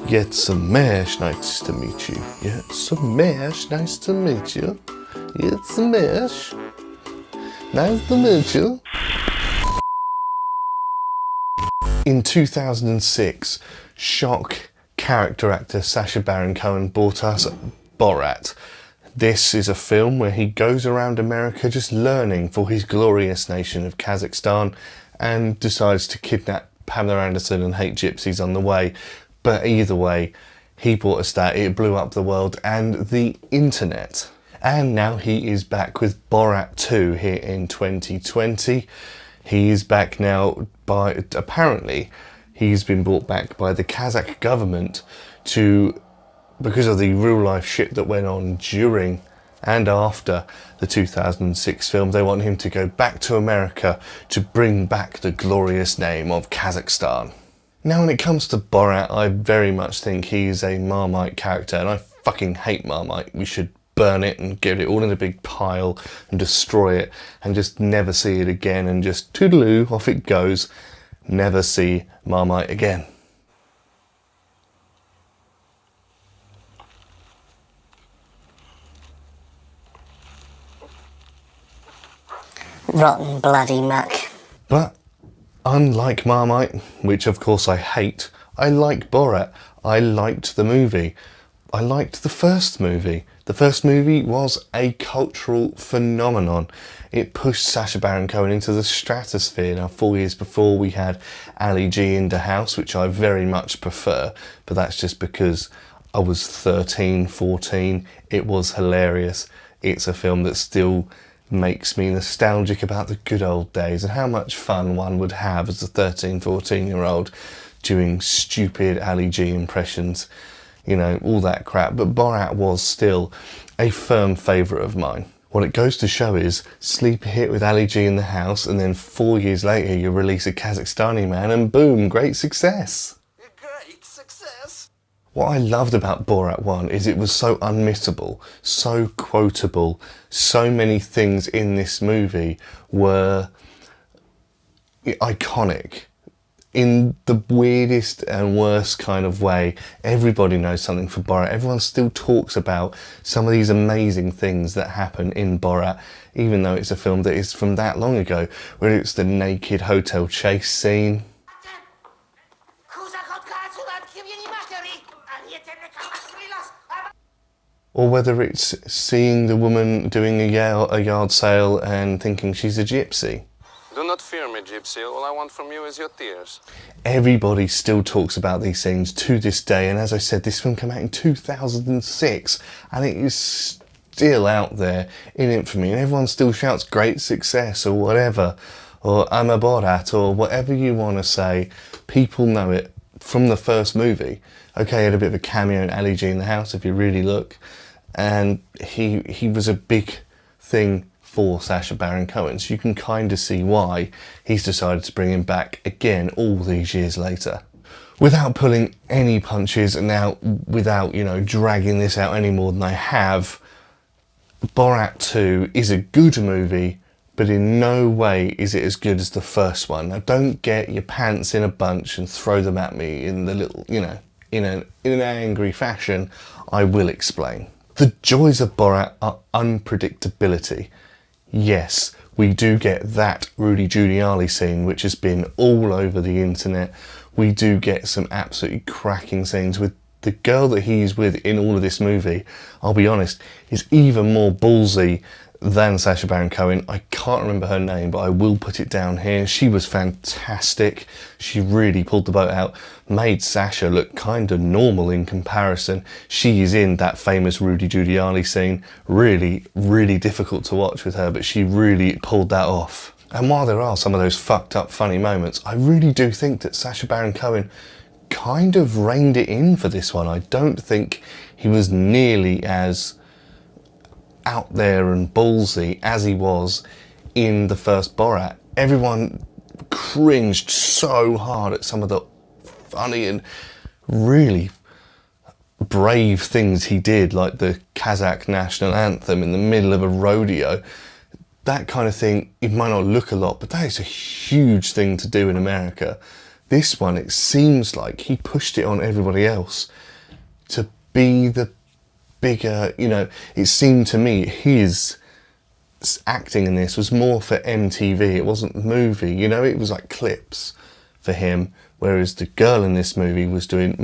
It's a Mesh, nice to meet you. It's a Mesh, nice to meet you. It's a Mesh, nice to meet you. In 2006, shock character actor Sasha Baron Cohen brought us Borat. This is a film where he goes around America just learning for his glorious nation of Kazakhstan and decides to kidnap Pamela Anderson and hate gypsies on the way. But either way, he brought us that. It blew up the world and the internet. And now he is back with Borat 2 here in 2020. He is back now by, apparently, he's been brought back by the Kazakh government because of the real life shit that went on during and after the 2006 film. They want him to go back to America to bring back the glorious name of Kazakhstan. Now when it comes to Borat, I very much think he's a Marmite character, and I fucking hate Marmite. We should burn it and get it all in a big pile and destroy it and just never see it again and just toodaloo, off it goes. Never see Marmite again. Rotten bloody muck. But unlike Marmite, which of course I hate, I like Borat. I liked the movie. I liked the first movie. The first movie was a cultural phenomenon. It pushed Sasha Baron Cohen into the stratosphere. Now 4 years before we had Ali G in the house, which I very much prefer, but that's just because I was 13, 14. It was hilarious. It's a film that still makes me nostalgic about the good old days and how much fun one would have as a 13, 14-year-old doing stupid Ali G impressions, you know, all that crap. But Borat was still a firm favourite of mine. What it goes to show is sleeper hit with Ali G in the house, and then 4 years later you release a Kazakhstani man and boom, great success. Great success. What I loved about Borat 1 is it was so unmissable, so quotable. So many things in this movie were iconic. In the weirdest and worst kind of way. Everybody knows something from Borat. Everyone still talks about some of these amazing things that happen in Borat, even though it's a film that is from that long ago, whether it's the naked hotel chase scene, or whether it's seeing the woman doing a yard sale and thinking she's a gypsy. Do not fear me, gypsy. All I want from you is your tears. Everybody still talks about these things to this day, and as I said, this film came out in 2006, and it is still out there in infamy, and everyone still shouts great success or whatever, or I'm a Borat, or whatever you want to say. People know it from the first movie. Okay, he had a bit of a cameo in Ali G in the house, if you really look. And he was a big thing for Sasha Baron Cohen, so you can kind of see why he's decided to bring him back again all these years later. Without pulling any punches and now without, you know, dragging this out any more than I have, Borat 2 is a good movie, but in no way is it as good as the first one. Now don't get your pants in a bunch and throw them at me in the little, you know, in an angry fashion. I will explain. The joys of Borat are unpredictability. Yes, we do get that Rudy Giuliani scene, which has been all over the internet. We do get some absolutely cracking scenes with the girl that he's with in all of this movie. I'll be honest, is even more ballsy than Sasha Baron Cohen. I can't remember her name, but I will put it down here. She was fantastic. She really pulled the boat out, made Sasha look kind of normal in comparison. She is in that famous Rudy Giuliani scene. Really, really difficult to watch with her, but she really pulled that off. And while there are some of those fucked up funny moments, I really do think that Sasha Baron Cohen kind of reined it in for this one. I don't think he was nearly as out there and ballsy as he was in the first Borat. Everyone cringed so hard at some of the funny and really brave things he did, like the Kazakh national anthem in the middle of a rodeo. That kind of thing, it might not look a lot, but that is a huge thing to do in America. This one, it seems like he pushed it on everybody else to be the bigger, you know, it seemed to me his acting in this was more for MTV. It wasn't movie, you know, it was like clips for him, whereas the girl in this movie was doing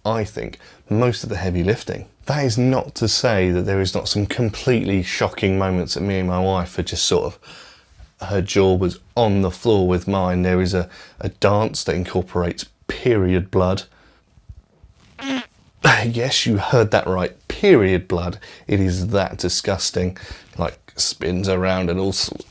I think, most of the heavy lifting. That is not to say that there is not some completely shocking moments that me and my wife are just sort of, her jaw was on the floor with mine. There is a dance that incorporates period blood. Yes, you heard that right, period blood. It is that disgusting, like spins around and all sorts.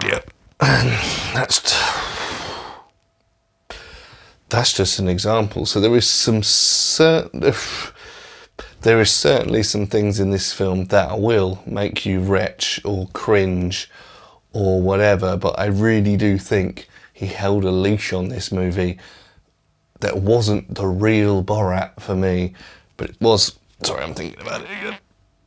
Yeah, that's just an example. So there is certainly some things in this film that will make you retch or cringe or whatever, but I really do think he held a leash on this movie that wasn't the real Borat for me, but it was. Sorry, I'm thinking about it again.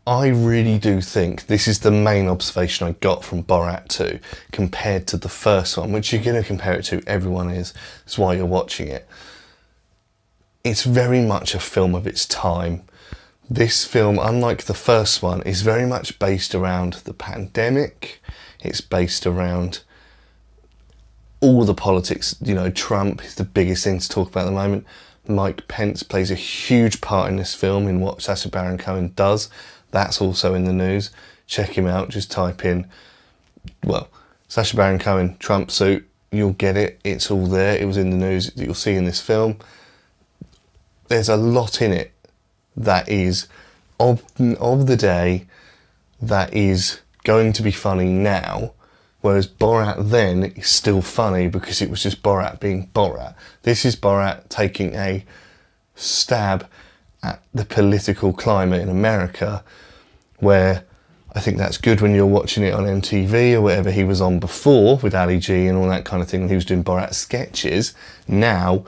I really do think this is the main observation I got from Borat 2 compared to the first one, which you're going to compare it to, everyone is. That's why you're watching it. It's very much a film of its time. This film, unlike the first one, is very much based around the pandemic. It's based around all the politics. You know, Trump is the biggest thing to talk about at the moment. Mike Pence plays a huge part in this film in what Sasha Baron Cohen does. That's also in the news. Check him out. Just type in, well, Sasha Baron Cohen, Trump suit. You'll get it. It's all there. It was in the news. You'll see in this film. There's a lot in it that is of the day that is going to be funny now, whereas Borat then is still funny because it was just Borat being Borat. This is Borat taking a stab at the political climate in America, where I think that's good when you're watching it on MTV or whatever he was on before with Ali G and all that kind of thing when he was doing Borat sketches. Now,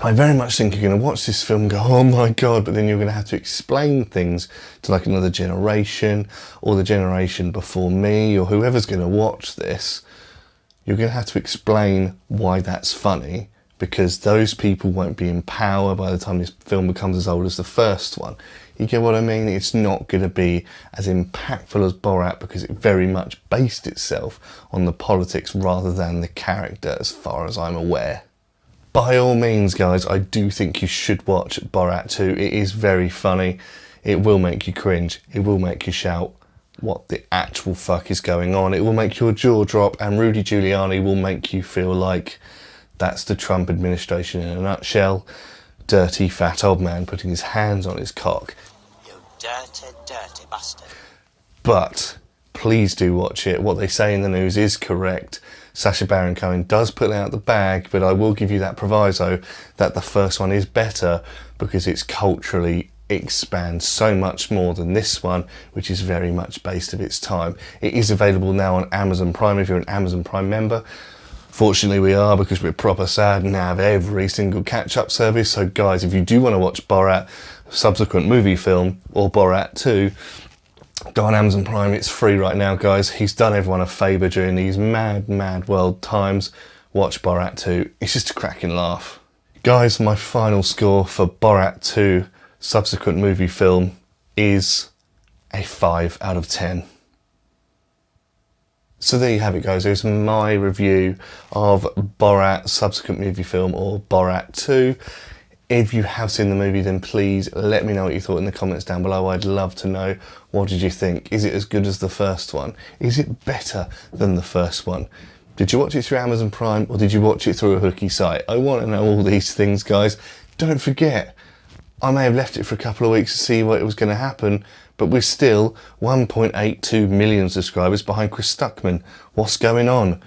I very much think you're going to watch this film and go, oh my God, but then you're going to have to explain things to like another generation or the generation before me or whoever's going to watch this. You're going to have to explain why that's funny, because those people won't be in power by the time this film becomes as old as the first one. You get what I mean? It's not going to be as impactful as Borat because it very much based itself on the politics rather than the character, as far as I'm aware. By all means, guys, I do think you should watch Borat 2. It is very funny. It will make you cringe. It will make you shout, what the actual fuck is going on? It will make your jaw drop, and Rudy Giuliani will make you feel like that's the Trump administration in a nutshell. Dirty, fat old man putting his hands on his cock. You dirty, dirty bastard. But please do watch it. What they say in the news is correct. Sasha Baron Cohen does pull out the bag, but I will give you that proviso that the first one is better because it's culturally expands so much more than this one, which is very much based of its time. It is available now on Amazon Prime if you're an Amazon Prime member. Fortunately we are, because we're proper sad and have every single catch-up service. So guys, if you do want to watch Borat, subsequent movie film, or Borat 2, go on Amazon Prime. It's free right now, guys. He's done everyone a favour during these mad, mad world times. Watch Borat 2. It's just a cracking laugh. Guys, my final score for Borat 2 subsequent movie film is a 5 out of 10. So there you have it, guys. There's my review of Borat subsequent movie film, or Borat 2. If you have seen the movie, then please let me know what you thought in the comments down below. I'd love to know, what did you think? Is it as good as the first one? Is it better than the first one? Did you watch it through Amazon Prime, or did you watch it through a hooky site? I want to know all these things, guys. Don't forget, I may have left it for a couple of weeks to see what was going to happen, but we're still 1.82 million subscribers behind Chris Stuckmann. What's going on?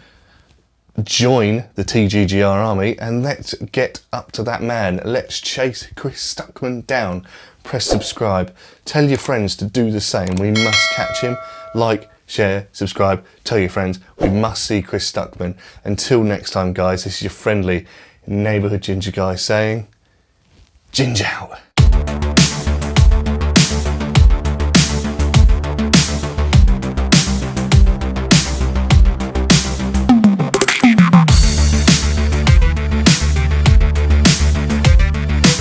Join the TGGR army and let's get up to that man. Let's chase Chris Stuckmann down. Press subscribe. Tell your friends to do the same. We must catch him. Like, share, subscribe. Tell your friends. We must see Chris Stuckmann. Until next time, guys, this is your friendly neighbourhood ginger guy saying, Ginge out.